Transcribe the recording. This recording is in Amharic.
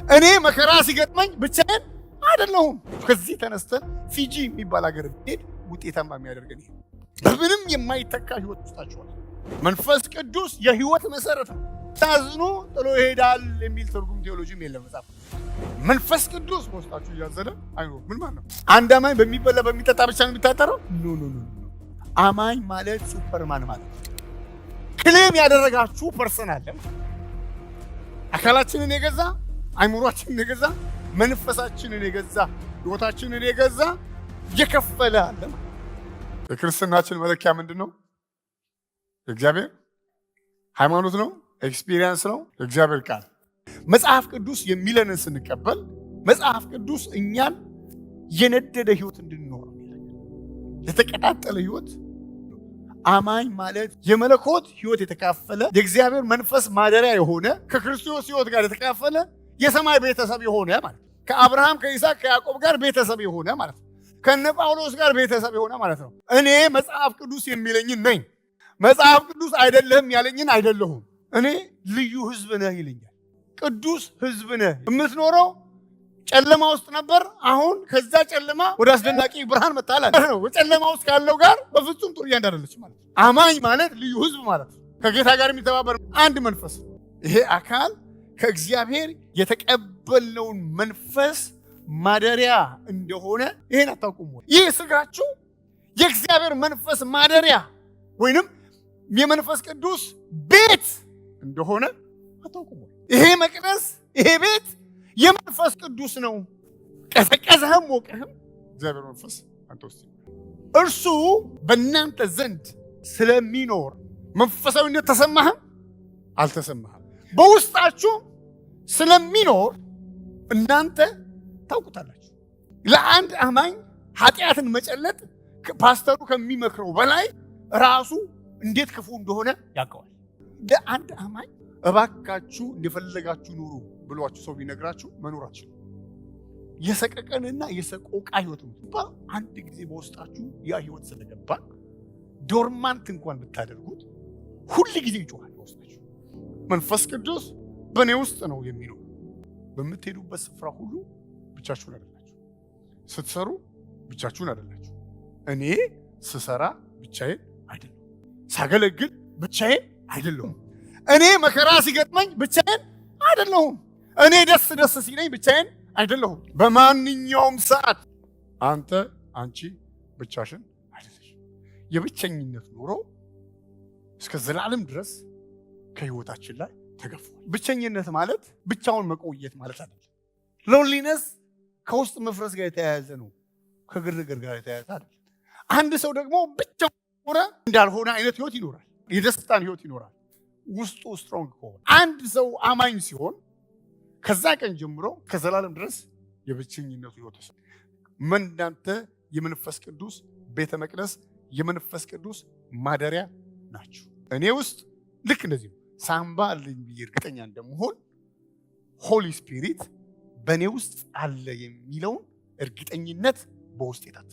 እኔ መከራ ሲገጥመኝ ብቻዬን አይደለሁም። ከዚህ ተነስተን ፊጂ የሚባል ሀገር ሄድ ውጤታማ የሚያደርገን ይሄ በምንም የማይተካ ህይወት ውስጣችኋል። መንፈስ ቅዱስ የህይወት መሰረት ነው። ታዝኖ ጥሎ ይሄዳል የሚል ትርጉም ቴዎሎጂም የለም መጽሐፍ። መንፈስ ቅዱስ በውስጣችሁ እያዘለ አይኖር ምን ማለት ነው? አንድ አማኝ በሚበላ በሚጠጣ ብቻ ነው የሚታጠረው? ኖ። አማኝ ማለት ሱፐርማን ማለት ክሌም ያደረጋችሁ ፐርሰን አለ። አካላችንን የገዛ አይምሮአችንን የገዛ መንፈሳችንን የገዛ ህይወታችንን የገዛ የከፈለ አለ። የክርስትናችን መለኪያ ምንድን ነው? እግዚአብሔር ሃይማኖት ነው? ኤክስፒሪየንስ ነው? እግዚአብሔር ቃል። መጽሐፍ ቅዱስ የሚለንን ስንቀበል መጽሐፍ ቅዱስ እኛን የነደደ ህይወት እንድንኖር የተቀጣጠለ ህይወት። አማኝ ማለት የመለኮት ህይወት የተካፈለ የእግዚአብሔር መንፈስ ማደሪያ የሆነ ከክርስቶስ ህይወት ጋር የተካፈለ የሰማይ ቤተሰብ የሆነ ማለት ነው። ከአብርሃም ከይስሐቅ ከያዕቆብ ጋር ቤተሰብ የሆነ ማለት ነው። ከነ ጳውሎስ ጋር ቤተሰብ የሆነ ማለት ነው። እኔ መጽሐፍ ቅዱስ የሚለኝን ነኝ፣ መጽሐፍ ቅዱስ አይደለህም ያለኝን አይደለሁም። እኔ ልዩ ህዝብ ነህ ይለኛል። ቅዱስ ህዝብ ነህ። የምትኖረው ጨለማ ውስጥ ነበር፣ አሁን ከዛ ጨለማ ወደ አስደናቂ ብርሃን መጣላ ነው። በጨለማ ውስጥ ካለው ጋር በፍጹም ጥሩ እንዳደረለች ማለት ነው። አማኝ ማለት ልዩ ህዝብ ማለት ነው። ከጌታ ጋር የሚተባበር አንድ መንፈስ። ይሄ አካል ከእግዚአብሔር የተቀበልነውን መንፈስ ማደሪያ እንደሆነ ይሄን አታውቁም ወይ? ይህ ስጋችሁ የእግዚአብሔር መንፈስ ማደሪያ ወይንም የመንፈስ ቅዱስ ቤት እንደሆነ አታውቁም ወይ? ይሄ መቅደስ ይሄ ቤት የመንፈስ ቅዱስ ነው። ቀዘቀዘህም ሞቀህም እግዚአብሔር መንፈስ አንተ ውስጥ እርሱ በእናንተ ዘንድ ስለሚኖር መንፈሳዊነት ተሰማህም አልተሰማህም በውስጣችሁ ስለሚኖር እናንተ ታውቁታላችሁ። ለአንድ አማኝ ኃጢአትን መጨለጥ ፓስተሩ ከሚመክረው በላይ ራሱ እንዴት ክፉ እንደሆነ ያውቀዋል። ለአንድ አማኝ እባካችሁ እንደፈለጋችሁ ኑሩ ብሏችሁ ሰው ቢነግራችሁ መኖራችሁ የሰቀቀንና የሰቆቃ ህይወት ነው። አንድ ጊዜ በውስጣችሁ ያ ህይወት ስለገባ ዶርማንት እንኳን ብታደርጉት ሁል ጊዜ ይጮሃል በውስጣችሁ። መንፈስ ቅዱስ በእኔ ውስጥ ነው የሚኖር። በምትሄዱበት ስፍራ ሁሉ ብቻችሁን አይደላችሁ። ስትሰሩ ብቻችሁን አይደላችሁ። እኔ ስሰራ ብቻዬን አይደለሁም። ሳገለግል ብቻዬን አይደለሁም። እኔ መከራ ሲገጥመኝ ብቻዬን አይደለሁም። እኔ ደስ ሲለኝ ብቻዬን አይደለሁም። በማንኛውም ሰዓት አንቺ ብቻሽን አይደለሽ። የብቸኝነት ኑሮ እስከ ዘላለም ድረስ ከህይወታችን ላይ ተገፏል። ብቸኝነት ማለት ብቻውን መቆየት ማለት አይደለም። ሎንሊነስ ከውስጥ መፍረስ ጋር የተያያዘ ነው፣ ከግርግር ጋር የተያያዘ አይደለም። አንድ ሰው ደግሞ ብቻውን እንዳልሆነ አይነት ህይወት ይኖራል፣ የደስታን ህይወት ይኖራል ውስጡ ስትሮንግ ከሆነ። አንድ ሰው አማኝ ሲሆን ከዛ ቀን ጀምሮ ከዘላለም ድረስ የብቸኝነቱ ህይወት ነው። እናንተ የመንፈስ ቅዱስ ቤተ መቅደስ የመንፈስ ቅዱስ ማደሪያ ናችሁ። እኔ ውስጥ ልክ እንደዚህ ነው። ሳምባ አለኝ ብዬ እርግጠኛ እንደምሆን ሆሊ ስፒሪት በእኔ ውስጥ አለ የሚለውን እርግጠኝነት በውስጥ የታት